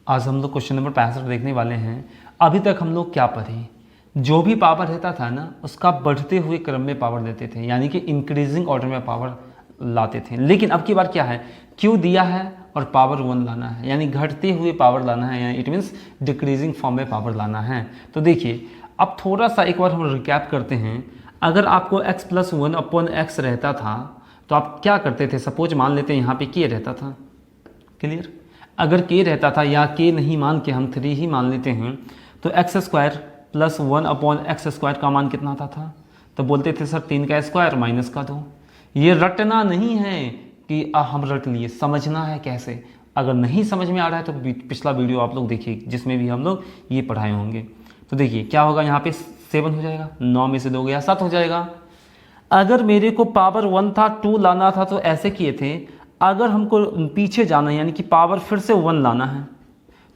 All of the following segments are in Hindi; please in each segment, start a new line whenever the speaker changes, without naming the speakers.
आज हम लोग क्वेश्चन नंबर 65 देखने वाले हैं। अभी तक हम लोग क्या पढ़े, जो भी पावर रहता था ना उसका बढ़ते हुए क्रम में पावर देते थे, यानी कि इंक्रीजिंग ऑर्डर में पावर लाते थे। लेकिन अब की बार क्या है, क्यू दिया है और पावर 1 लाना है, यानी घटते हुए पावर लाना है, यानी इट मीन्स डिक्रीजिंग फॉर्म में पावर लाना है। तो देखिए अब थोड़ा सा एक बार हम रिकैप करते हैं। अगर आपको x + 1/x रहता था तो आप क्या करते थे, सपोज मान लेते हैं यहाँ पे k रहता था। क्लियर, अगर k रहता था या k नहीं मान के हम 3 ही मान लेते हैं तो x² + 1/x² का मान कितना आता था, तो बोलते थे सर 3 का स्क्वायर माइनस का 2। ये रटना नहीं है कि हम रट लिए, समझना है कैसे। अगर नहीं समझ में आ रहा है तो पिछला वीडियो आप लोग देखिए जिसमें भी हम लोग ये पढ़ाए होंगे। तो देखिए क्या होगा, यहाँ पे 7 हो जाएगा, 9 में से 2 गया 7 हो जाएगा। अगर मेरे को पावर 1 था 2 लाना था तो ऐसे किए थे। अगर हमको पीछे जाना है यानी कि पावर फिर से 1 लाना है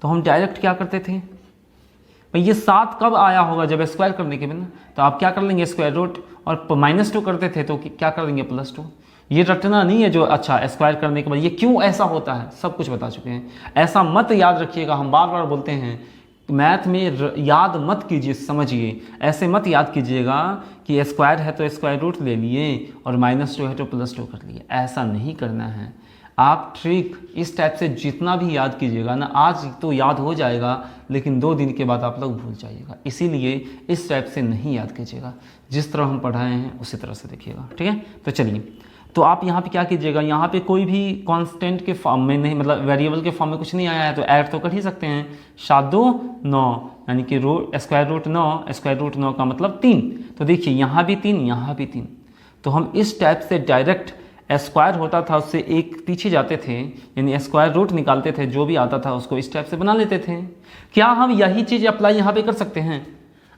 तो हम डायरेक्ट क्या करते थे भाई, ये 7 कब आया होगा, जब स्क्वायर करने के बिना, तो आप क्या कर लेंगे स्क्वायर रूट, और -2 करते थे तो क्या कर देंगे +2। ये रटना नहीं है जो अच्छा स्क्वायर करने के बाद ये क्यों ऐसा होता है सब कुछ बता चुके हैं। ऐसा मत याद रखिएगा, हम बार बार बोलते हैं मैथ में याद मत कीजिए, समझिए। ऐसे मत याद कीजिएगा कि स्क्वायर है तो स्क्वायर रूट ले लिए और -2 है तो +2 कर लिए, ऐसा नहीं करना है। आप ट्रिक इस टाइप से जितना भी याद कीजिएगा ना, आज तो याद हो जाएगा लेकिन 2 दिन के बाद आप लोग भूल जाइएगा। इसीलिए इस टाइप से नहीं याद कीजिएगा, जिस तरह हम पढ़ाए हैं उसी तरह से देखिएगा, ठीक है। तो चलिए, तो आप यहाँ पे क्या कीजिएगा, यहाँ पे कोई भी कांस्टेंट के फॉर्म में नहीं, मतलब वेरिएबल के फॉर्म में कुछ नहीं आया है तो ऐड तो कर ही सकते हैं। 7 2 9 यानी कि स्क्वायर रूट 9, स्क्वायर रूट 9 का मतलब 3। तो देखिए यहाँ भी 3, यहाँ भी 3। तो हम इस टाइप से डायरेक्ट स्क्वायर होता था उससे एक पीछे जाते थे, यानी स्क्वायर रूट निकालते थे, जो भी आता था उसको इस टाइप से बना लेते थे। क्या हम यही चीज़ अप्लाई यहाँ पे कर सकते हैं?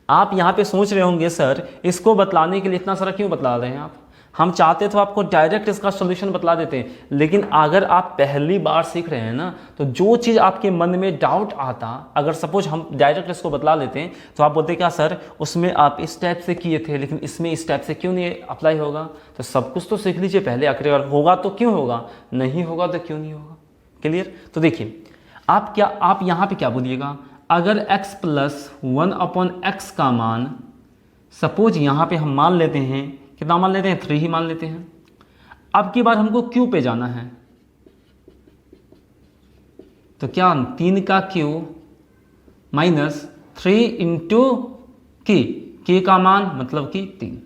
आप यहाँ पे सोच रहे होंगे सर इसको बतलाने के लिए इतना सारा क्यों बतला रहे हैं आप, हम चाहते तो आपको डायरेक्ट इसका सॉल्यूशन बतला देते। लेकिन अगर आप पहली बार सीख रहे हैं ना, तो जो चीज़ आपके मन में डाउट आता, अगर सपोज हम डायरेक्ट इसको बतला लेते हैं तो आप बोलते क्या सर उसमें आप इस टाइप से किए थे लेकिन इसमें इस टाइप से क्यों नहीं अप्लाई होगा। तो सब कुछ तो सीख लीजिए पहले, आखिर अगर होगा तो क्यों होगा, नहीं होगा तो क्यों नहीं होगा। क्लियर। तो देखिए आप यहाँ पर क्या बोलिएगा, अगर x + 1/x का मान, सपोज यहाँ पे हम मान लेते हैं, कितना मान लेते हैं, 3 ही मान लेते हैं। अब की बार हमको क्यू पे जाना है, तो क्या 3 का क्यू -3 × k का मान मतलब कि 3।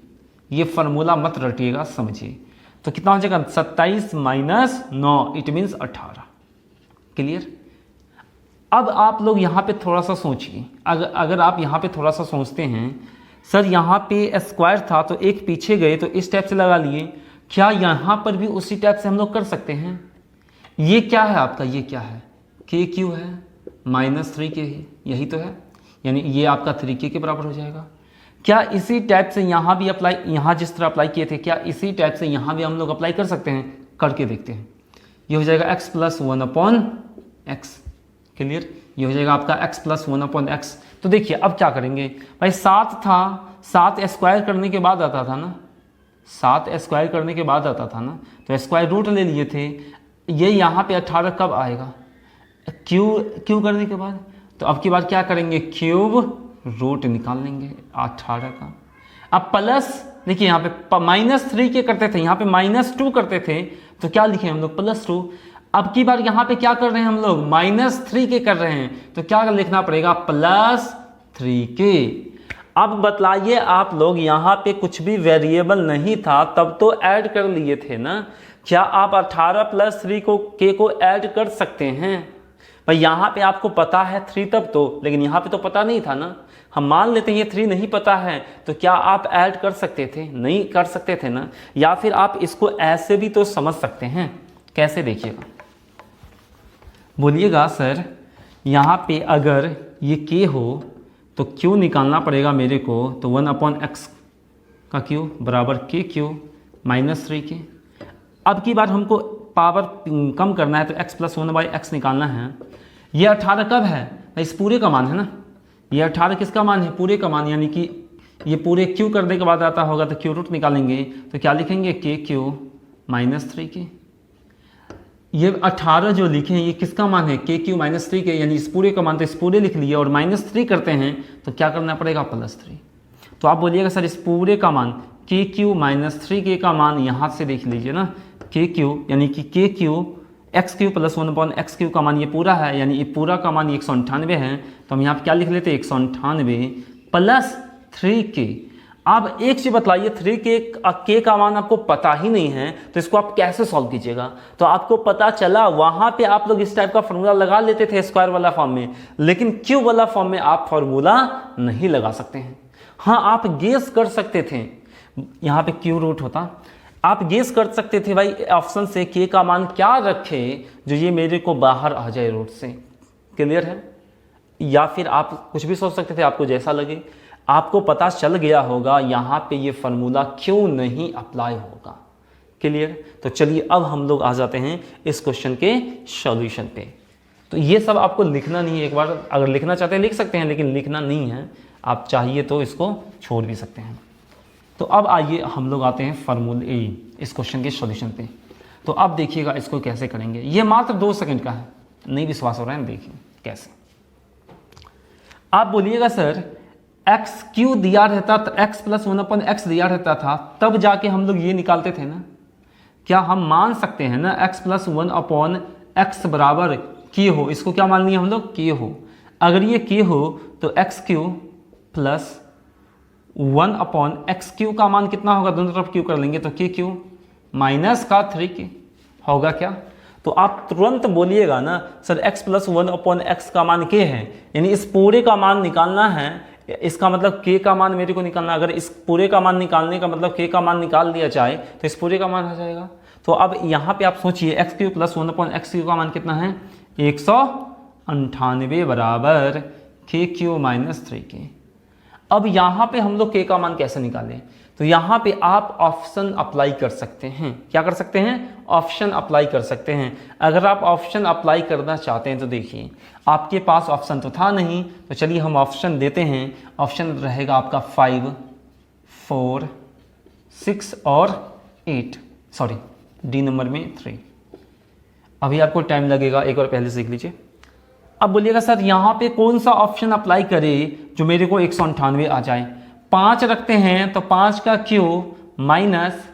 ये फार्मूला मत रटिएगा, समझिए। तो कितना हो जाएगा 27 - 9 इट मीन्स 18। क्लियर। अब आप लोग यहाँ पे थोड़ा सा सोचिए, अगर आप यहाँ पे थोड़ा सा सोचते हैं सर यहाँ पे स्क्वायर था तो एक पीछे गए तो इस टाइप से लगा लिए, क्या यहाँ पर भी उसी टाइप से हम लोग कर सकते हैं? ये क्या है आपका, ये क्या है, KQ है, -3K है, यही तो है, यानी ये आपका 3K के बराबर हो जाएगा। क्या इसी टाइप से यहाँ भी अप्लाई, यहाँ जिस तरह अप्लाई किए थे, क्या इसी टाइप से यहाँ भी हम लोग अप्लाई कर सकते हैं? करके देखते हैं। ये हो जाएगा x + 1/x। क्लियर। ये हो जाएगा आपका x + 1/x। तो देखिए अब क्या करेंगे भाई, 7 था, 7 स्क्वायर करने के बाद आता था ना, 7 स्क्वायर करने के बाद आता था ना, तो स्क्वायर रूट ले लिए थे। ये यहाँ पे 18 कब आएगा, क्यू करने के बाद। तो अब की बार क्या करेंगे, क्यूब रूट निकाल लेंगे 18 का। अब प्लस, देखिए यहाँ पे -3 के करते थे, यहाँ पे -2 करते थे, तो क्या लिखे हम लोग +2। अब की बार यहाँ पे क्या कर रहे हैं हम लोग, -3 के कर रहे हैं, तो क्या लिखना पड़ेगा +3K। अब बतलाइए आप लोग, यहाँ पे कुछ भी वेरिएबल नहीं था तब तो ऐड कर लिए थे ना, क्या आप 18 + 3 K को ऐड कर सकते हैं? भाई यहाँ पे आपको पता है 3 तब तो, लेकिन यहाँ पे तो पता नहीं था ना। हम मान लेते हैं ये 3 नहीं पता है, तो क्या आप ऐड कर सकते थे? नहीं कर सकते थे ना। या फिर आप इसको ऐसे भी तो समझ सकते हैं, कैसे देखिएगा, बोलिएगा सर यहाँ पे अगर ये k हो तो q निकालना पड़ेगा मेरे को, तो 1/x का q बराबर KQ -3K। अब की बार हमको पावर कम करना है तो x + 1/x निकालना है। ये 18 कब है, इस पूरे का मान है ना, ये 18 किसका मान है, पूरे का मान, यानी कि ये पूरे q करने के बाद आता होगा तो q रूट निकालेंगे, तो क्या लिखेंगे KQ -3K। ये 18 जो लिखे हैं ये किसका मान है, के क्यू माइनस 3 के, यानी इस पूरे का मान तो इस पूरे लिख लिए और -3 करते हैं तो क्या करना पड़ेगा, +3। तो आप बोलिएगा सर इस पूरे का मान के क्यू माइनस 3 के का मान यहाँ से देख लीजिए ना, के क्यू यानी कि के Q x Q plus 1/x Q का मान ये पूरा है, यानी ये पूरा का मान 198 है। तो हम यहाँ पे क्या लिख लेते हैं, 198 प्लस 3k। अब एक चीज बतलाइए, 3k का मान आपको पता ही नहीं है तो इसको आप कैसे सॉल्व कीजिएगा। तो आपको पता चला वहां पे आप लोग इस टाइप का फॉर्मूला लगा लेते थे स्क्वायर वाला फॉर्म में, लेकिन क्यूब वाला फॉर्म में आप फॉर्मूला नहीं लगा सकते हैं। हाँ आप गेस कर सकते थे, यहाँ पे क्यू रूट होता, आप गेस कर सकते थे भाई ऑप्शन से के का मान क्या रखे जो ये मेरे को बाहर आ जाए रूट से, क्लियर है। या फिर आप कुछ भी सोच सकते थे, आपको जैसा लगे। आपको पता चल गया होगा यहाँ पे ये फार्मूला क्यों नहीं अप्लाई होगा, क्लियर। तो चलिए अब हम लोग आ जाते हैं इस क्वेश्चन के सॉल्यूशन पे। तो ये सब आपको लिखना नहीं है, एक बार अगर लिखना चाहते हैं लिख सकते हैं, लेकिन लिखना नहीं है, आप चाहिए तो इसको छोड़ भी सकते हैं। तो अब आइए हम लोग आते हैं फार्मूले इस क्वेश्चन के सॉल्यूशन पे। तो अब देखिएगा इसको कैसे करेंगे, ये मात्र 2 सेकंड का है, नहीं विश्वास हो रहा है, देखिए कैसे। आप बोलिएगा सर एक्स क्यू दिया रहता था, एक्स प्लस 1/x दिया रहता था, तब जाके हम लोग ये निकालते थे ना। क्या हम मान सकते हैं ना एक्स प्लस 1/x बराबर के हो, इसको क्या मान लिया हम लोग, के हो। अगर ये के हो तो x Q plus 1/x Q का मान कितना होगा, दोनों तरफ क्यू कर लेंगे तो के क्यू माइनस का 3k होगा क्या। तो आप तुरंत बोलिएगा ना सर x प्लस 1/x का मान k है, यानी इस पूरे का मान निकालना है, इसका मतलब k का मान मेरे को निकालना। अगर इस पूरे का मान निकालने का मतलब k का मान निकाल दिया जाए तो इस पूरे का मान आ जाएगा। तो अब यहाँ पे आप सोचिए x Q plus 1/x Q का मान कितना है, 198 बराबर के क्यू माइनस 3k। अब यहाँ पे हम लोग k का मान कैसे निकालें, तो यहाँ पे आप ऑप्शन अप्लाई कर सकते हैं। क्या कर सकते हैं, ऑप्शन अप्लाई कर सकते हैं। अगर आप ऑप्शन अप्लाई करना चाहते हैं तो देखिए आपके पास ऑप्शन तो था नहीं, तो चलिए हम ऑप्शन देते हैं। ऑप्शन रहेगा आपका 5, 4, 6 और 8, सॉरी डी नंबर में 3। अभी आपको टाइम लगेगा, एक बार पहले सीख लीजिए। अब बोलिएगा सर यहाँ पे कौन सा ऑप्शन अप्लाई करे जो मेरे को 198 आ जाए। 5 रखते हैं तो 5 का क्यू माइनस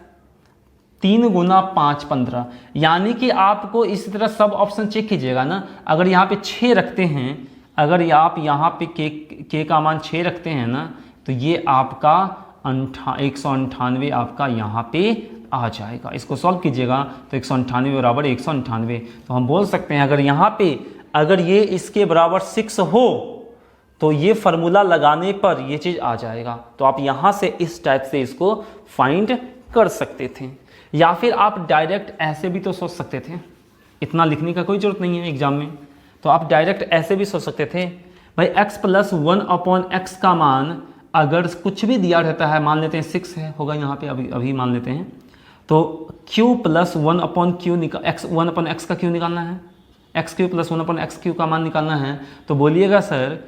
3 गुना 5 15, यानी कि आपको इसी तरह सब ऑप्शन चेक कीजिएगा ना। अगर यहाँ पे 6 रखते हैं, अगर आप यहाँ पे के का मान 6 रखते हैं ना, तो ये आपका 198 आपका यहाँ पे आ जाएगा। इसको सॉल्व कीजिएगा तो 198 बराबर 198। तो हम बोल सकते हैं अगर यहाँ पे अगर ये इसके बराबर 6 हो तो ये फार्मूला लगाने पर ये चीज़ आ जाएगा। तो आप यहाँ से इस टाइप से इसको फाइंड कर सकते थे, या फिर आप डायरेक्ट ऐसे भी तो सोच सकते थे। इतना लिखने का कोई ज़रूरत नहीं है एग्जाम में, तो आप डायरेक्ट ऐसे भी सोच सकते थे भाई x प्लस 1/x का मान अगर कुछ भी दिया रहता है, मान लेते हैं 6 है होगा यहाँ पे, अभी मान लेते हैं, तो q प्लस 1/x का q निकालना है, x Q plus 1/x Q का मान निकालना है। तो बोलिएगा सर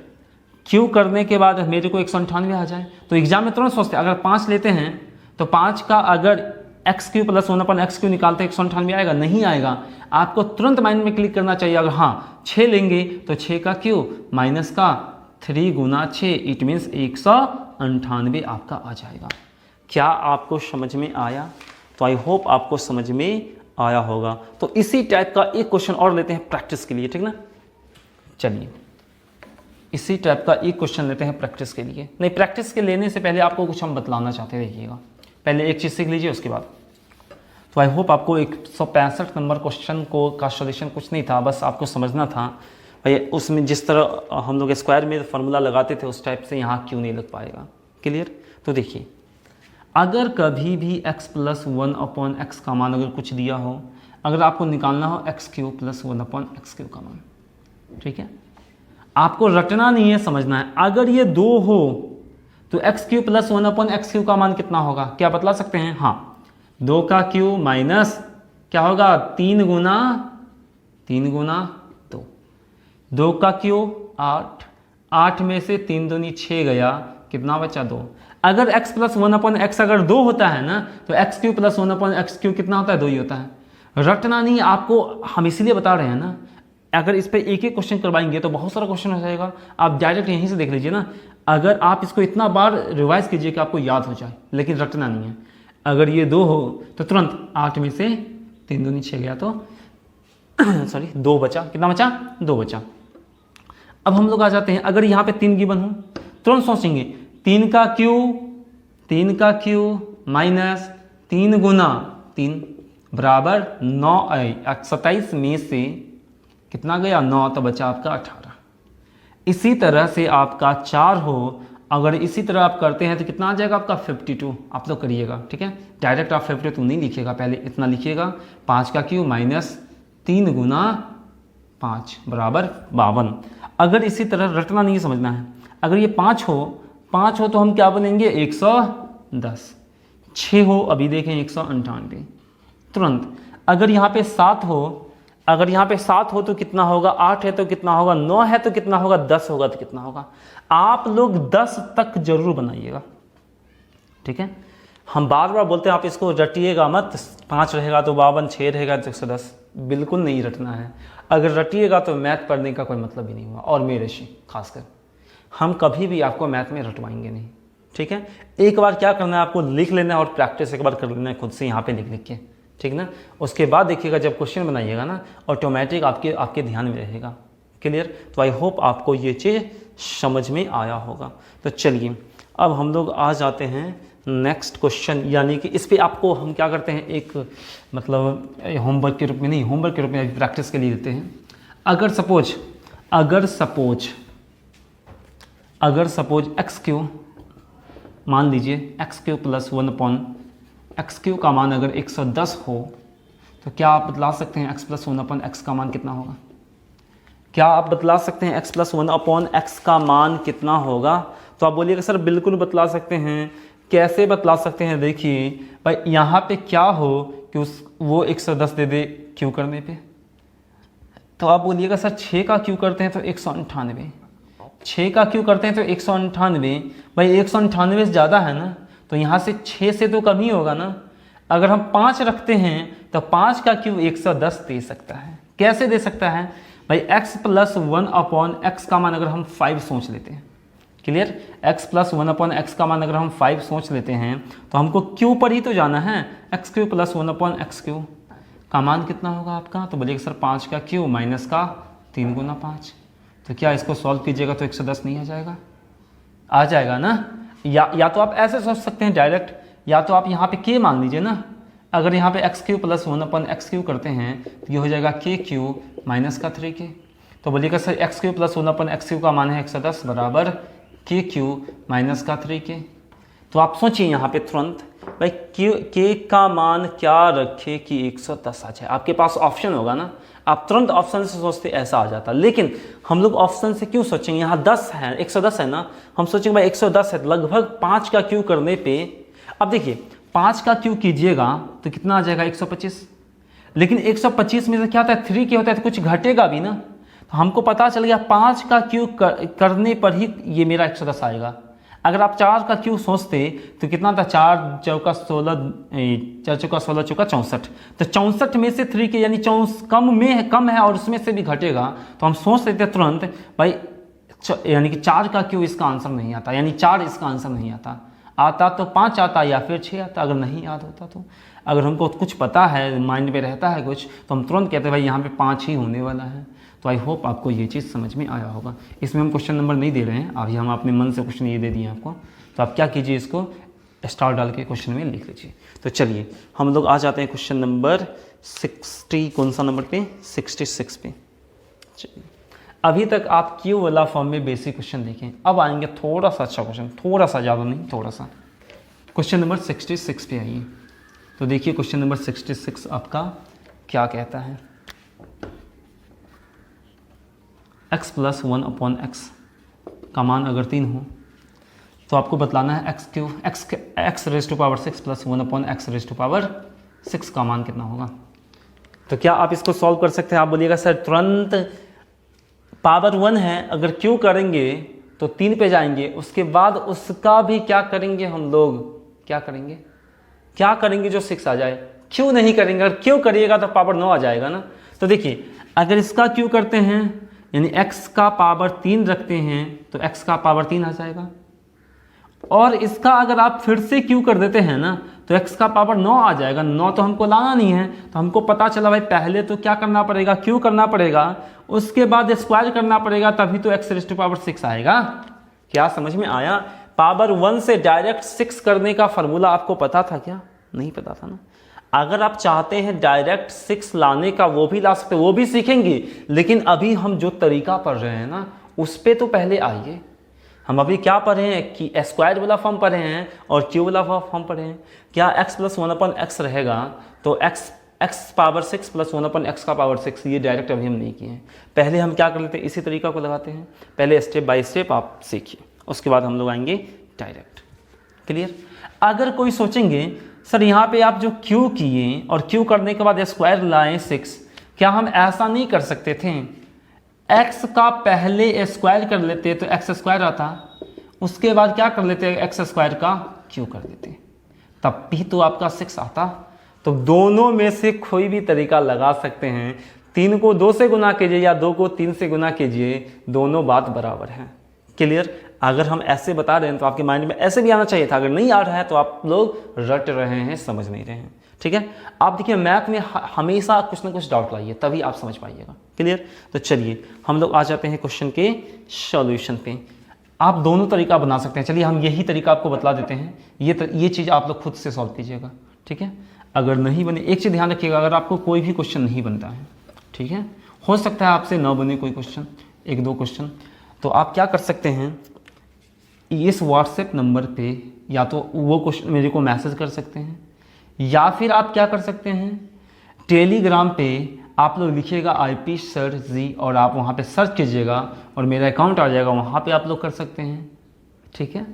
क्यू करने के बाद मेरे को 198 आ जाए, तो एग्जाम में तुरंत सोचते हैं अगर 5 लेते हैं तो 5 का अगर x Q plus 1/x Q निकालते 198 आएगा, नहीं आएगा। आपको तुरंत माइंड में क्लिक करना चाहिए। अगर हाँ 6 लेंगे तो 6 का क्यू माइनस का 3 गुना 6, इट मीन्स 198 आपका आ जाएगा। क्या आपको समझ में आया? तो आई होप आपको समझ में आया होगा। तो इसी टाइप का एक क्वेश्चन और लेते हैं प्रैक्टिस के लिए, ठीक ना। चलिए इसी टाइप का एक क्वेश्चन लेते हैं प्रैक्टिस के लिए। नहीं, प्रैक्टिस के लेने से पहले आपको कुछ हम बतलाना चाहते हैं, देखिएगा। पहले एक चीज़ सीख लीजिए उसके बाद। तो आई होप आपको 165 नंबर क्वेश्चन को का सॉल्यूशन कुछ नहीं था, बस आपको समझना था भाई उसमें जिस तरह हम लोग स्क्वायर में फार्मूला लगाते थे उस टाइप से यहाँ क्यों नहीं लग पाएगा। क्लियर? तो देखिए अगर कभी भी x प्लस 1/x का मान अगर कुछ दिया हो, अगर आपको निकालना हो x Q plus 1/x Q का मान, ठीक है, आपको रटना नहीं है, समझना है। अगर ये 2 हो तो x Q plus 1/x Q का मान कितना होगा, क्या बतला सकते हैं? हाँ 2 का क्यू माइनस क्या होगा 3 गुना 2, 2 का क्यू 8, 8 में से 3 दूनी 6 गया, कितना बचा 2। अगर x प्लस 1/x अगर 2 होता है ना तो x Q plus 1/x Q कितना होता है, 2 ही होता है। रटना नहीं, आपको हम इसीलिए बता रहे हैं ना, अगर इस पे एक एक क्वेश्चन करवाएंगे तो बहुत सारा क्वेश्चन हो जाएगा। आप डायरेक्ट यहीं से देख लीजिए ना, अगर आप इसको इतना बार रिवाइज कीजिए कि आपको याद हो जाए, लेकिन रटना नहीं है। अगर ये 2 हो तो तुरंत 8 में से 3 दूनी 6 गया तो सॉरी 2 बचा, कितना बचा? 2 बचा। अब हम लोग आ जाते हैं, अगर यहाँ पे 3 गिवन हो तुरंत सोचेंगे 3 का क्यू माइनस 3 गुना 3 बराबर 27 में से कितना गया? 9, तो बचा आपका 18। इसी तरह से आपका 4 हो, अगर इसी तरह आप करते हैं तो कितना आ जाएगा आपका? 52। आप लोग करिएगा, ठीक है। डायरेक्ट आप 52 नहीं लिखिएगा, पहले इतना लिखिएगा, 5 का क्यू माइनस 3 गुना 5 बराबर 52। अगर इसी तरह रटना नहीं समझना है, अगर ये 5 हो तो हम क्या बनेंगे? 110। 6 हो, अभी देखें 198 तुरंत। अगर यहाँ पे 7 हो तो कितना होगा? 8 है तो कितना होगा? 9 है तो कितना होगा? 10 होगा तो कितना होगा? आप लोग 10 तक जरूर बनाइएगा, ठीक है। हम बार बार बोलते हैं आप इसको रटिएगा मत, 5 रहेगा तो 52, 6 रहेगा तो 110, बिल्कुल नहीं रटना है। अगर रटिएगा तो मैथ पढ़ने का कोई मतलब ही नहीं हुआ, और मेरे से खासकर हम कभी भी आपको मैथ में रटवाएंगे नहीं, ठीक है। एक बार क्या करना है, आपको लिख लेना है और प्रैक्टिस एक बार कर लेना है खुद से यहाँ पे लिख के, ठीक ना। उसके बाद देखिएगा जब क्वेश्चन बनाइएगा ना, ऑटोमेटिक आपके ध्यान में रहेगा। क्लियर? तो आई होप आपको ये चीज़ समझ में आया होगा। तो चलिए अब हम लोग आ जाते हैं नेक्स्ट क्वेश्चन, यानी कि इस पे आपको हम क्या करते हैं, एक मतलब होमवर्क के रूप में नहीं, होमवर्क के रूप में प्रैक्टिस के लिए देते हैं। अगर सपोज एक्स क्यू, मान लीजिए x Q plus 1 x Q का मान अगर 110 हो तो क्या आप बतला सकते हैं एक्स प्लस 1/x का मान कितना होगा? क्या आप बतला सकते हैं एक्स प्लस 1/x का मान कितना होगा? तो आप बोलिएगा सर बिल्कुल बतला सकते हैं। कैसे बतला सकते हैं? देखिए भाई, यहाँ पे क्या हो कि वो 110 दे दे क्यू करने पे, तो आप बोलिएगा सर 6 का क्यू करते हैं तो 198, 6 का क्यू करते हैं तो 198। भाई 198 से ज़्यादा है ना, तो यहाँ से 6 से तो कम ही होगा ना। अगर हम 5 रखते हैं तो 5 का क्यू 110 दे सकता है। कैसे दे सकता है? भाई x प्लस 1/x का मान अगर हम 5 सोच लेते हैं, क्लियर, x प्लस 1/x का मान अगर हम 5 सोच लेते हैं तो हमको q पर ही तो जाना है। X Q plus 1/x Q का मान कितना होगा आपका? तो बोलिएगा सर 5 का क्यू माइनस का 3 गुना 5। तो क्या इसको सॉल्व कीजिएगा तो 110 नहीं आ जाएगा? आ जाएगा ना। या तो आप ऐसे सोच सकते हैं डायरेक्ट, या तो आप यहाँ पे k मान लीजिए ना। अगर यहाँ पे x Q plus 1/x Q करते हैं तो ये हो जाएगा के क्यू माइनस का 3k। तो बोलिएगा sir x Q plus 1/x Q का मान है 110 बराबर के क्यू माइनस का 3k। तो आप सोचिए यहाँ पे तुरंत, भाई के का मान क्या रखे कि 110 आ जाए। आपके पास ऑप्शन होगा ना, आप तुरंत ऑप्शन से सोचते ऐसा आ जाता। लेकिन हम लोग ऑप्शन से क्यों सोचेंगे? यहाँ 10 है, 110 है ना, हम सोचेंगे भाई 110 है, लगभग 5 का क्यू करने पे। अब देखिए 5 का क्यू कीजिएगा तो कितना आ जाएगा? 125। लेकिन 125 में से क्या होता है? 3k होता है, तो कुछ घटेगा भी ना। तो हमको पता चल गया 5 का क्यू करने पर ही ये मेरा 110 आएगा। अगर आप 4 का क्यू सोचते तो कितना था? 4 चौका 16, 4 चौका 16 चौका 64। तो 64 में से 3k यानी कम है और उसमें से भी घटेगा, तो हम सोच लेते तुरंत भाई यानी कि 4 का क्यू इसका आंसर नहीं आता, यानी 4 इसका आंसर नहीं आता तो 5 आता या फिर 6 आता। अगर नहीं याद होता तो, अगर हमको कुछ पता है, माइंड में रहता है कुछ, तो हम तुरंत कहते हैं भाई यहाँ पे 5 ही होने वाला है। तो आई होप आपको ये चीज़ समझ में आया होगा। इसमें हम क्वेश्चन नंबर नहीं दे रहे हैं, अभी हम अपने मन से क्वेश्चन ये दे दिए आपको। तो आप क्या कीजिए, इसको स्टार डाल के क्वेश्चन में लिख लीजिए। तो चलिए हम लोग आ जाते हैं क्वेश्चन नंबर 60, कौन सा नंबर पे? 66 पे। चलिए अभी तक आप क्यू वाला फॉर्म में बेसिक क्वेश्चन देखें, अब आएंगे थोड़ा सा अच्छा क्वेश्चन, थोड़ा सा, ज़्यादा नहीं, थोड़ा सा। क्वेश्चन नंबर 66 पे आइए। तो देखिए क्वेश्चन नंबर 66 आपका क्या कहता है। x प्लस 1/x का मान अगर 3 हो तो आपको बतलाना है x raise to power 6 plus 1/x raise to power 6 का मान कितना होगा। तो क्या आप इसको सॉल्व कर सकते हैं? आप बोलिएगा सर तुरंत पावर 1 है, अगर क्यू करेंगे तो 3 पे जाएंगे, उसके बाद उसका भी क्या करेंगे हम लोग, क्या करेंगे जो 6 आ जाए। क्यों नहीं करेंगे? अगर क्यों करिएगा तो पावर 9 आ जाएगा ना। तो देखिए अगर इसका क्यों करते हैं यानी x का पावर 3 रखते हैं तो x का पावर 3 आ जाएगा, और इसका अगर आप फिर से क्यों कर देते हैं ना तो x का पावर 9 आ जाएगा। 9 तो हमको लाना नहीं है, तो हमको पता चला भाई पहले तो क्या करना पड़ेगा, क्यों करना पड़ेगा, उसके बाद स्क्वायर करना पड़ेगा, तभी तो x रेज़ टू पावर 6 आएगा। क्या समझ में आया? पावर 1 से डायरेक्ट 6 करने का फॉर्मूला आपको पता था क्या? नहीं पता था ना। अगर आप चाहते हैं डायरेक्ट 6 लाने का वो भी ला सकते, वो भी सीखेंगे, लेकिन अभी हम जो तरीका पढ़ रहे हैं ना उस पर तो पहले आइए। हम अभी क्या पढ़े हैं कि स्क्वायर वाला फॉर्म पढ़े हैं और क्यू वाला फॉर्म पढ़े हैं। क्या x प्लस 1/x रहेगा तो x पावर 6 प्लस 1/x का पावर 6, ये डायरेक्ट अभी हम नहीं किए हैं। पहले हम क्या कर लेते हैं, इसी तरीका को लगाते हैं। पहले स्टेप बाय स्टेप आप सीखिए, उसके बाद हम लोग आएंगे डायरेक्ट। क्लियर? अगर कोई सोचेंगे सर यहाँ पे आप जो क्यू किए और क्यू करने के बाद स्क्वायर लाए 6, क्या हम ऐसा नहीं कर सकते थे? x का पहले स्क्वायर कर लेते तो x स्क्वायर आता, उसके बाद क्या कर लेते x स्क्वायर का क्यू कर देते, तब भी तो आपका 6 आता। तो दोनों में से कोई भी तरीका लगा सकते हैं। 3 को 2 से गुना कीजिए या 2 को 3 से गुना कीजिए, दोनों बात बराबर है। क्लियर? अगर हम ऐसे बता रहे हैं तो आपके माइंड में ऐसे भी आना चाहिए था। अगर नहीं आ रहा है तो आप लोग रट रहे हैं, समझ नहीं रहे हैं। ठीक है? आप देखिए मैथ में हमेशा कुछ ना कुछ डाउट लाइए, तभी आप समझ पाइएगा। क्लियर? तो चलिए हम लोग आ जाते हैं क्वेश्चन के सॉल्यूशन पे। आप दोनों तरीका बना सकते हैं। चलिए हम यही तरीका आपको बता देते हैं, ये चीज़ आप लोग खुद से सॉल्व कीजिएगा। ठीक है? अगर नहीं बने, एक चीज़ ध्यान रखिएगा, अगर आपको कोई भी क्वेश्चन नहीं बनता है, ठीक है, हो सकता है आपसे ना बने कोई क्वेश्चन, 1-2 क्वेश्चन, तो आप क्या कर सकते हैं, इस व्हाट्सएप नंबर पे या तो वो क्वेश्चन मेरे को मैसेज कर सकते हैं, या फिर आप क्या कर सकते हैं, टेलीग्राम पे आप लोग लिखिएगा IP सर जी और आप वहाँ पे सर्च कीजिएगा और मेरा अकाउंट आ जाएगा, वहाँ पे आप लोग कर सकते हैं। ठीक है?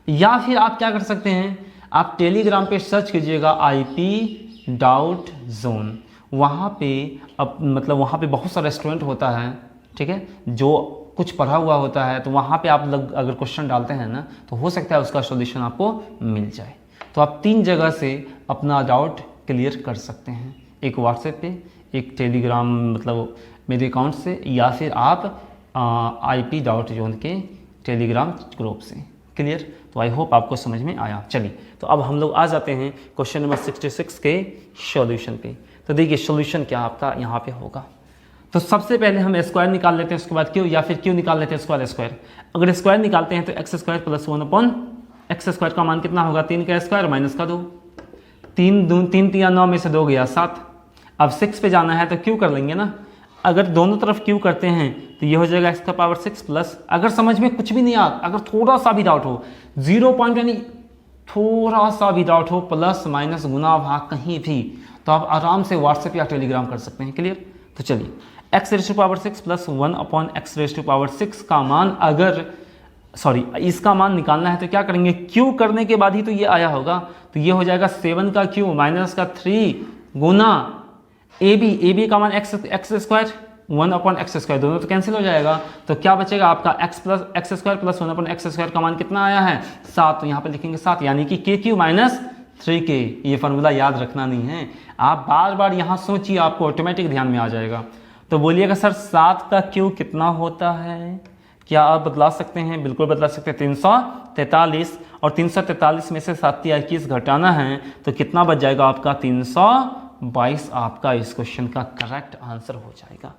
या फिर आप क्या कर सकते हैं, आप टेलीग्राम पे सर्च कीजिएगा IP डाउट जोन, वहाँ पे अब मतलब वहाँ पे बहुत सारा स्टूडेंट होता है, ठीक है, जो कुछ पढ़ा हुआ होता है, तो वहाँ पे आप लोग अगर क्वेश्चन डालते हैं ना तो हो सकता है उसका सॉल्यूशन आपको मिल जाए। तो आप 3 जगह से अपना डाउट क्लियर कर सकते हैं, एक व्हाट्सएप पे, एक टेलीग्राम मतलब मेरे अकाउंट से, या फिर आप IP डाउट जोन के टेलीग्राम ग्रुप से। क्लियर? तो आई होप आपको समझ में आया। चलिए तो अब हम लोग आ जाते हैं क्वेश्चन नंबर 66 के सॉल्यूशन पे। तो देखिए सॉल्यूशन क्या आपका यहाँ पे होगा। तो सबसे पहले हम स्क्वायर निकाल लेते हैं, उसके बाद क्यू, या फिर क्यू निकाल लेते हैं स्क्वायर। अगर स्क्वायर निकालते हैं तो x square plus 1/x square का मान कितना होगा, 3 का स्क्वायर माइनस का 2, 3 3 9 में से 2 गया 7। अब 6 पे जाना है तो क्यू कर लेंगे ना। अगर दोनों तरफ क्यू करते हैं तो ये हो जाएगा x का पावर 6 प्लस, अगर समझ में कुछ भी नहीं आ, अगर थोड़ा सा भी डाउट हो, 0 पॉइंट यानी थोड़ा सा भी डाउट हो, प्लस माइनस गुना भाग कहीं भी, तो आप आराम से व्हाट्सएप या टेलीग्राम कर सकते हैं। क्लियर? तो चलिए x raise to power 6 plus 1/x raise to power 6 का मान, अगर इसका मान निकालना है तो क्या करेंगे, क्यू करने के बाद ही तो ये आया होगा, तो ये हो जाएगा 7 का क्यू माइनस का 3 गुना AB का मान x स्क्वायर 1/x स्क्वायर, दोनों तो कैंसिल हो जाएगा, तो क्या बचेगा आपका x square plus 1/x square का मान कितना आया है 7, तो यहाँ पे लिखेंगे 7, यानी कि KQ माइनस 3K। ये फार्मूला याद रखना नहीं है, आप बार बार यहाँ सोचिए, आपको ऑटोमेटिक ध्यान में आ जाएगा। तो बोलिएगा सर 7 का क्यू कितना होता है, क्या आप बदला सकते हैं? बिल्कुल बदला सकते हैं, 343, और 343 में से 7 या 21 घटाना है तो कितना बच जाएगा आपका 322। आपका इस क्वेश्चन का करेक्ट आंसर हो जाएगा।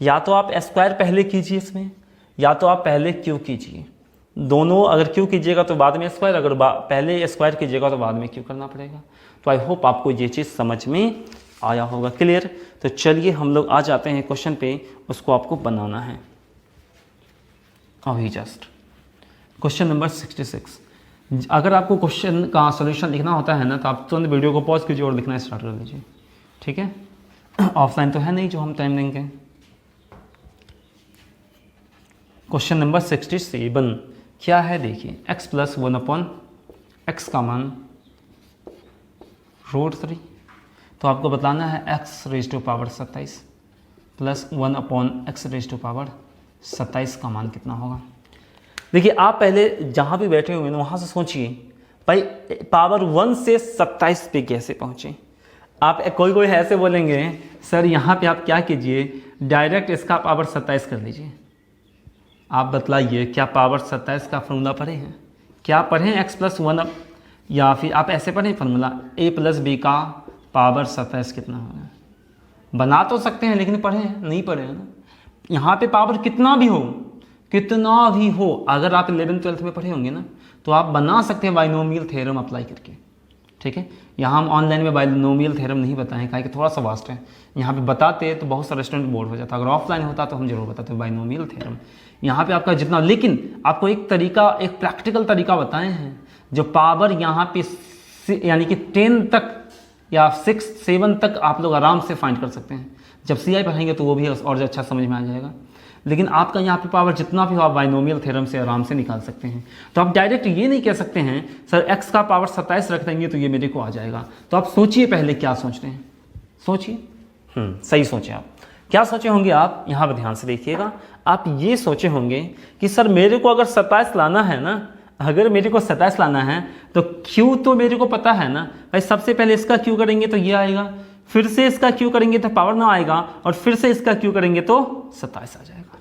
या तो आप स्क्वायर पहले कीजिए इसमें, या तो आप पहले क्यू कीजिए, दोनों अगर क्यू कीजिएगा तो बाद में स्क्वायर, अगर पहले स्क्वायर कीजिएगा तो बाद में क्यू करना पड़ेगा। तो आई होप आपको ये चीज़ समझ में आया होगा। क्लियर? तो चलिए हम लोग आ जाते हैं क्वेश्चन पे, उसको आपको बनाना है अभी जस्ट। Question number 66। अगर आपको क्वेश्चन का सॉल्यूशन लिखना होता है ना तो आप तुरंत वीडियो को पॉज कीजिए और लिखना स्टार्ट कर दीजिए। ठीक है? ऑफलाइन तो है नहीं जो हम टाइम देंगे। क्वेश्चन नंबर 67 क्या है, देखिए x प्लस 1/x का मान √3, तो आपको बताना है x raise to power 27 plus 1/x raise to power 27 का मान कितना होगा। देखिए आप पहले जहाँ भी बैठे हुए हैं वहाँ से सोचिए भाई पावर 1 से 27 पे कैसे पहुँचे। आप कोई कोई ऐसे बोलेंगे सर यहाँ पे आप क्या कीजिए, डायरेक्ट इसका पावर 27 कर लीजिए। आप बतलाइए क्या पावर 27 का फॉर्मूला पढ़े हैं? क्या पढ़ें x+1 या फिर आप ऐसे पढ़ें फॉर्मूला a+b का पावर 27 कितना होगा? बना तो सकते हैं लेकिन पढ़े हैं नहीं पढ़े हैं ना। यहाँ पे पावर कितना भी हो, अगर आप 11th-12th में पढ़े होंगे ना तो आप बना सकते हैं बाइनोमियल थ्योरम अप्लाई करके। ठीक है, यहाँ हम ऑनलाइन में बाइनोमियल थ्योरम नहीं बताएं, काहे कि थोड़ा सा वास्ट है। यहाँ पे बताते तो बहुत सारे स्टूडेंट बोर हो जाता, अगर ऑफलाइन होता तो हम जरूर बताते बाइनोमियल थ्योरम। यहाँ पे आपका जितना, लेकिन आपको एक प्रैक्टिकल तरीका बताए हैं जो पावर यहाँ पे यानी कि 10 तक या 6-7 तक आप लोग आराम से फाइंड कर सकते हैं। जब CI पढ़ेंगे तो वो भी और अच्छा समझ में आ जाएगा। लेकिन आपका यहाँ पे पावर जितना भी हो आप बाइनोमियल थ्योरम से आराम से निकाल सकते हैं। तो आप डायरेक्ट ये नहीं कह सकते हैं सर x का पावर 27 रख देंगे तो ये मेरे को आ जाएगा। तो आप सोचिए पहले क्या सोच रहे हैं, सोचिए। सही सोचे। आप क्या सोचे होंगे? आप यहाँ पर ध्यान से देखिएगा। आप ये सोचे होंगे कि सर मेरे को अगर 27 लाना है ना, अगर मेरे को 27 लाना है तो Q तो मेरे को पता है ना भाई। सबसे पहले इसका Q करेंगे तो ये आएगा, फिर से इसका Q करेंगे तो पावर 9 आएगा, और फिर से इसका Q करेंगे तो 27 आ जाएगा।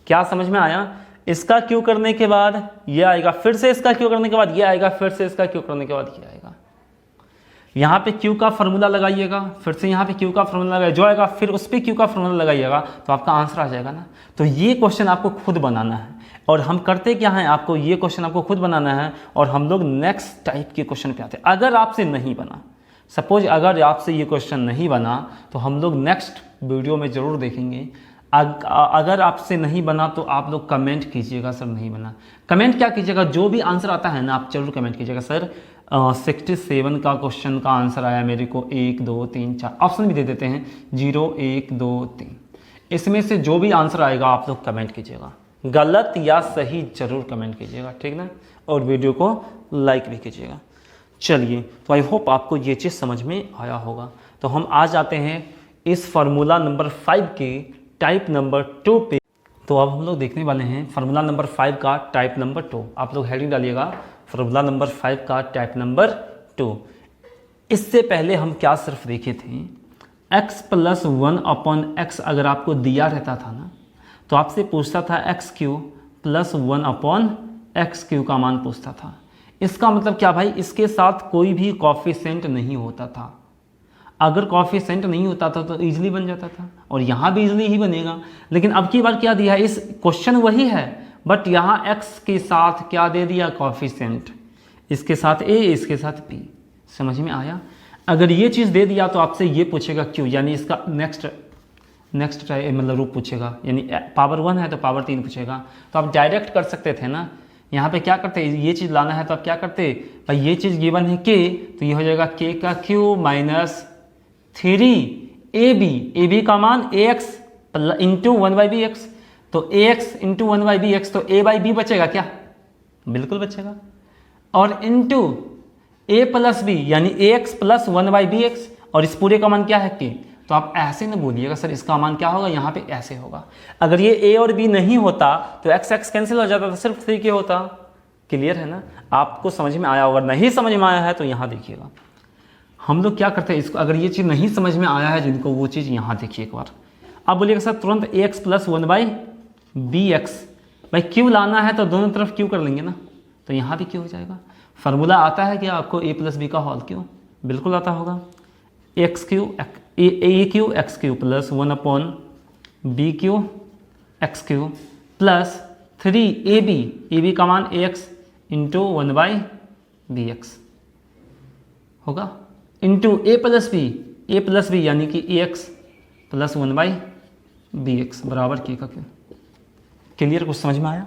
क्या समझ में आया? इसका Q करने के बाद ये आएगा, फिर से इसका Q करने के बाद ये आएगा, फिर से इसका Q करने के बाद ये आएगा। यहाँ पे Q का फॉर्मूला लगाइएगा, फिर से यहाँ पे Q का फॉर्मूला लगाइए, जो आएगा फिर उस पर Q का फॉर्मूला लगाइएगा तो आपका आंसर आ जाएगा ना। तो ये क्वेश्चन आपको खुद बनाना है, और हम करते क्या हैं, आपको ये क्वेश्चन आपको खुद बनाना है, और हम लोग नेक्स्ट टाइप के क्वेश्चन पे आते हैं। अगर आपसे नहीं बना, सपोज अगर आपसे ये क्वेश्चन नहीं बना तो हम लोग नेक्स्ट वीडियो में ज़रूर देखेंगे। अगर आपसे नहीं बना तो आप लोग कमेंट कीजिएगा सर नहीं बना। कमेंट क्या कीजिएगा, जो भी आंसर आता है ना आप जरूर कमेंट कीजिएगा सर 67 का क्वेश्चन का आंसर आया मेरे को 1 2 3 4, ऑप्शन भी दे देते हैं 0 1 2 3। इसमें से जो भी आंसर आएगा आप लोग कमेंट कीजिएगा, गलत या सही जरूर कमेंट कीजिएगा, ठीक ना। और वीडियो को लाइक भी कीजिएगा। चलिए, तो आई होप आपको ये चीज़ समझ में आया होगा। तो हम आ जाते हैं इस फार्मूला नंबर 5 के टाइप नंबर 2 पे। तो अब हम लोग देखने वाले हैं फार्मूला नंबर 5 का टाइप नंबर 2। आप लोग हेडिंग डालिएगा फार्मूला नंबर 5 का टाइप नंबर 2। इससे पहले हम क्या सिर्फ देखे थे, x+1/x अगर आपको दिया रहता था ना तो आपसे पूछता था x3+1/x3 का मान पूछता था। इसका मतलब क्या भाई, इसके साथ कोई भी कॉफिशिएंट नहीं होता था। अगर कॉफिशिएंट नहीं होता था तो इजीली बन जाता था, और यहाँ भी इजीली ही बनेगा। लेकिन अब की बार क्या दिया है, इस क्वेश्चन वही है बट यहाँ x के साथ क्या दे दिया, कॉफिशिएंट। इसके साथ a, इसके साथ b। समझ में आया? अगर ये चीज़ दे दिया तो आपसे ये पूछेगा q, यानी इसका नेक्स्ट मतलब रूप पूछेगा, यानी पावर 1 है तो पावर 3 पूछेगा। तो आप डायरेक्ट कर सकते थे ना, यहाँ पे क्या करते, ये चीज़ लाना है तो आप क्या करते भाई, ये चीज़ गिवन है k तो ये हो जाएगा k का q माइनस 3ab का मान ax इंटू 1/bx। तो ax इंटू 1/bx तो a/b बचेगा क्या? बिल्कुल बचेगा। और इंटू a+b यानी ax प्लस 1/bx, और इस पूरे का मान क्या है k। तो आप ऐसे न बोलिएगा सर इसका मान क्या होगा, यहाँ पे ऐसे होगा। अगर ये a और b नहीं होता तो x कैंसिल हो जाता था, सिर्फ 3k होता। क्लियर है ना? आपको समझ में आया होगा। नहीं समझ में आया है तो यहाँ देखिएगा। हम लोग क्या करते हैं इसको, अगर ये चीज़ नहीं समझ में आया है जिनको, वो चीज़ यहाँ देखिए एक बार। आप बोलिएगा सर तुरंत ax प्लस 1/bx, भाई q लाना है तो दोनों तरफ q कर लेंगे ना, तो यहाँ भी q हो जाएगा। फार्मूला आता है कि आपको a+b का होल क्यू, बिल्कुल आता होगा। aq x³ plus 1/bq x³ plus 3ab का मान ax इंटू 1/bx होगा, इंटू a+b यानी कि ax प्लस 1/bx बराबर k का क्यू। क्लियर? कुछ समझ में आया?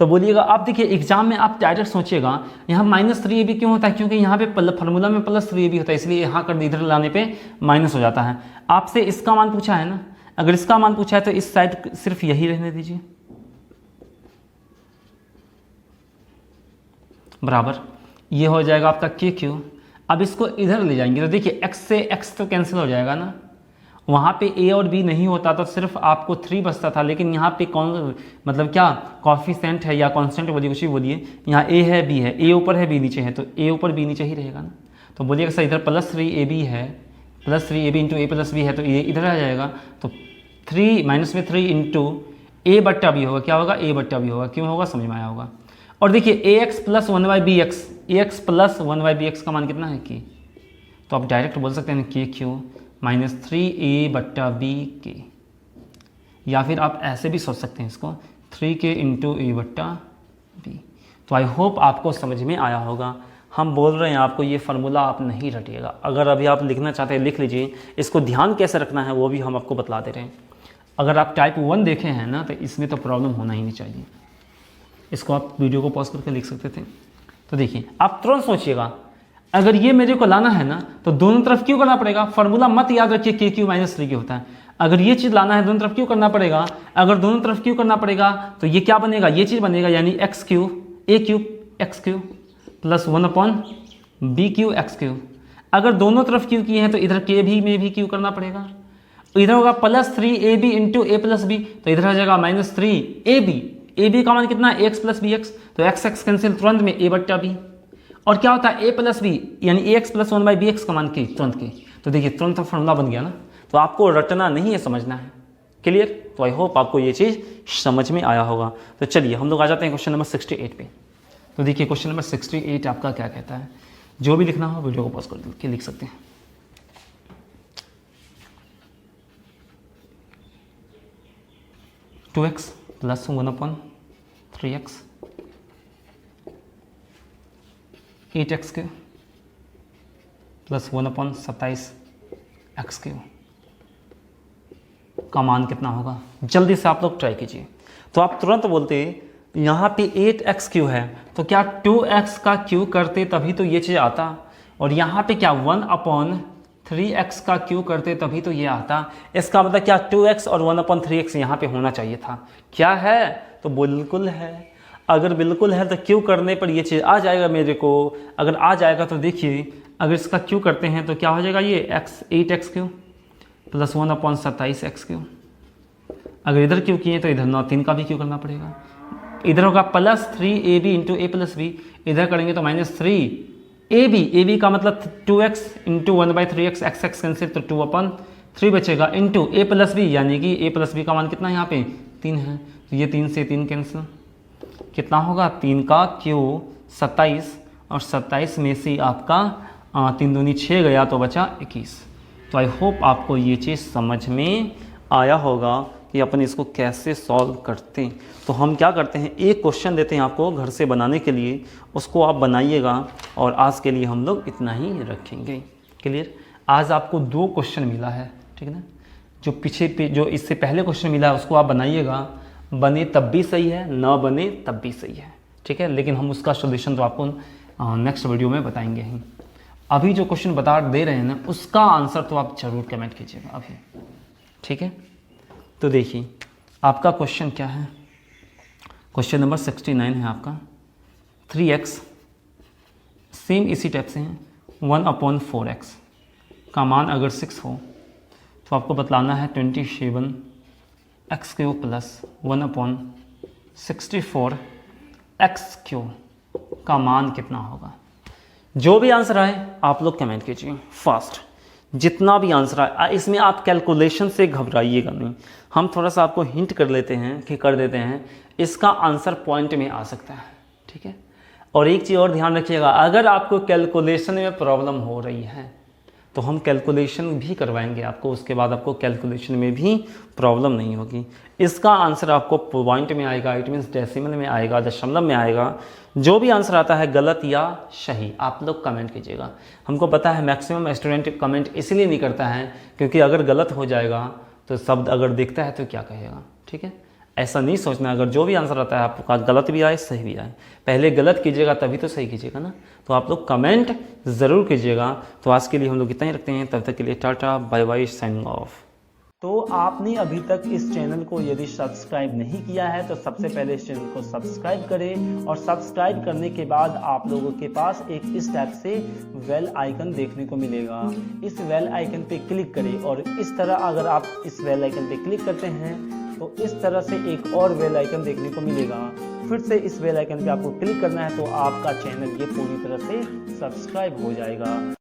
तो बोलिएगा। आप देखिए एग्जाम में आप डायरेक्ट सोचिएगा यहाँ -3ab क्यों होता है, क्योंकि यहाँ पे फार्मूला में +3ab होता है, इसलिए यहाँ कर इधर लाने पे माइनस हो जाता है। आपसे इसका मान पूछा है ना, अगर इसका मान पूछा है तो इस साइड सिर्फ यही रहने दीजिए, बराबर ये हो जाएगा आपका KQ। अब इसको इधर ले जाएंगे तो देखिए x से x तो कैंसिल हो जाएगा ना, वहाँ पे a और b नहीं होता तो सिर्फ आपको 3 बचता था। लेकिन यहाँ पे कौन मतलब क्या कॉफिशिएंट है या कांस्टेंट बोलिए, कुछ भी बोलिए, यहाँ a है b है, a ऊपर है b नीचे है, तो a ऊपर b नीचे ही रहेगा ना। तो बोलिएगा सर इधर +3ab है, प्लस 3ab इंटू ए प्लस बी है तो ये इधर आ जाएगा, तो 3 माइनस में 3 इंटू ए बट्टा बी होगा, क्या होगा ए बट्टा बी होगा, क्यों होगा समझ में आया होगा। और देखिए ए एक्स प्लस 1/bx, ए एक्स प्लस 1/bx का मान कितना है के, तो आप डायरेक्ट बोल सकते हैं के क्यू माइनस 3a बट्टा बी के, या फिर आप ऐसे भी सोच सकते हैं इसको 3k इंटू ए बट्टा बी। तो आई होप आपको समझ में आया होगा। हम बोल रहे हैं आपको ये फार्मूला आप नहीं रटिएगा, अगर अभी आप लिखना चाहते हैं लिख लीजिए, इसको ध्यान कैसे रखना है वो भी हम आपको बतला दे रहे हैं। अगर आप टाइप 1 देखे हैं ना तो इसमें तो प्रॉब्लम होना ही नहीं चाहिए। इसको आप वीडियो को पॉज करके लिख सकते थे। तो देखिए आप तुरंत सोचिएगा, अगर ये मेरे को लाना है ना तो दोनों तरफ क्यों करना पड़ेगा, फार्मूला मत याद रखिए के क्यू माइनस 3 होता है। अगर ये चीज़ लाना है दोनों तरफ क्यों करना पड़ेगा, अगर दोनों तरफ क्यों करना पड़ेगा तो ये क्या बनेगा, ये चीज़ बनेगा, यानी x cube a cube x cube plus 1/b³ x cube. अगर दोनों तरफ क्यू किए हैं तो इधर के भी में भी क्यू करना पड़ेगा, इधर होगा प्लस 3ab इंटू ए प्लस बी, तो इधर आ जाएगा माइनस 3ab, ab का मान कितना है x प्लस बी एक्स, तो एक्स एक्स कैंसिल तुरंत में a बट्टा बी, और क्या होता है a प्लस बी यानी ax प्लस 1/bx का मान के तुरंत के। तो देखिए तुरंत फॉर्मूला बन गया ना, तो आपको रटना नहीं है समझना है। क्लियर? तो आई होप आपको ये चीज़ समझ में आया होगा। तो चलिए हम लोग आ जाते हैं क्वेश्चन नंबर 68 पे। तो देखिए क्वेश्चन नंबर 68 आपका क्या कहता है, जो भी लिखना हो वीडियो को पॉज करके लिख सकते हैं। To x plus 1/3x 8x³ plus 1/27x³ का मान कितना होगा, जल्दी से आप लोग ट्राई कीजिए। तो आप तुरंत बोलते यहाँ पे 8x³ है तो क्या 2x का क्यू करते तभी तो ये चीज़ आता, और यहाँ पे क्या 1/3x का क्यू करते तभी तो ये आता। इसका मतलब क्या 2x और 1/3x यहाँ पे होना चाहिए था। क्या है, तो बिल्कुल है। अगर बिल्कुल है तो क्यू करने पर ये चीज़ आ जाएगा मेरे को। अगर आ जाएगा तो देखिए अगर इसका क्यू करते हैं तो क्या हो जाएगा, ये 8x³ प्लस 1/27x³। अगर इधर क्यू किए तो इधर 9 का भी क्यू करना पड़ेगा। इधर होगा प्लस 3ab इंटू ए प्लस बी, इधर करेंगे तो माइनस 3ab का मतलब 2x into 1/3x x x cancel तो 2/3 बचेगा इंटू ए प्लस बी, यानी कि ए प्लस बी का मान कितना है यहाँ पे 3 है, तो ये 3 से 3 कैंसिल, कितना होगा 3 का क्यू 27, और 27 में से आपका 3 दूनी 6 गया तो बचा 21। तो आई होप आपको ये चीज़ समझ में आया होगा कि अपन इसको कैसे सॉल्व करते हैं। तो हम क्या करते हैं, एक क्वेश्चन देते हैं आपको घर से बनाने के लिए, उसको आप बनाइएगा, और आज के लिए हम लोग इतना ही रखेंगे। क्लियर? आज आपको 2 क्वेश्चन मिला है, ठीक है ना। जो पीछे पे जो इससे पहले क्वेश्चन मिला है उसको आप बनाइएगा, बने तब भी सही है, ना बने तब भी सही है, ठीक है। लेकिन हम उसका सोल्यूशन तो आपको नेक्स्ट वीडियो में बताएंगे ही। अभी जो क्वेश्चन बता दे रहे हैं ना उसका आंसर तो आप जरूर कमेंट कीजिएगा अभी, ठीक है। तो देखिए आपका क्वेश्चन क्या है, क्वेश्चन नंबर 69 है आपका। 3x सेम इसी टाइप से हैं, 1/4x का मान अगर 6 हो तो आपको बतलाना है 27x³ प्लस 1/64x³ का मान कितना होगा। जो भी आंसर आए आप लोग कमेंट कीजिए फास्ट, जितना भी आंसर आए। इसमें आप कैलकुलेशन से घबराइएगा नहीं, हम थोड़ा सा आपको हिंट कर लेते हैं कि कर देते हैं, इसका आंसर पॉइंट में आ सकता है, ठीक है। और एक चीज़ और ध्यान रखिएगा, अगर आपको कैलकुलेशन में प्रॉब्लम हो रही है तो हम कैलकुलेशन भी करवाएंगे आपको, उसके बाद आपको कैलकुलेशन में भी प्रॉब्लम नहीं होगी। इसका आंसर आपको पॉइंट में आएगा, इट मीन्स डेसिमल में आएगा, दशमलव में आएगा। जो भी आंसर आता है गलत या सही आप लोग कमेंट कीजिएगा। हमको पता है मैक्सिमम स्टूडेंट कमेंट इसलिए नहीं करता है क्योंकि अगर गलत हो जाएगा तो शब्द अगर दिखता है तो क्या कहेगा, ठीक है। ऐसा नहीं सोचना, अगर जो भी आंसर आता है आपका गलत भी आए सही भी आए, पहले गलत कीजिएगा तभी तो सही कीजिएगा ना। तो आप लोग कमेंट ज़रूर कीजिएगा। तो आज के लिए हम लोग इतना ही रखते हैं, तब तक के लिए टाटा बाय बाय, साइनिंग ऑफ। तो आपने अभी तक इस चैनल को यदि सब्सक्राइब नहीं किया है तो सबसे पहले इस चैनल को सब्सक्राइब करें, और सब्सक्राइब करने के बाद आप लोगों के पास एक इस टाइप से बेल आइकन देखने को मिलेगा। इस बेल आइकन पे क्लिक करें, और इस तरह अगर आप इस बेल आइकन पे क्लिक करते हैं तो इस तरह से एक और बेल आइकन देखने को मिलेगा। फिर से इस बेल आइकन पे आपको क्लिक करना है तो आपका चैनल ये पूरी तरह से सब्सक्राइब हो जाएगा।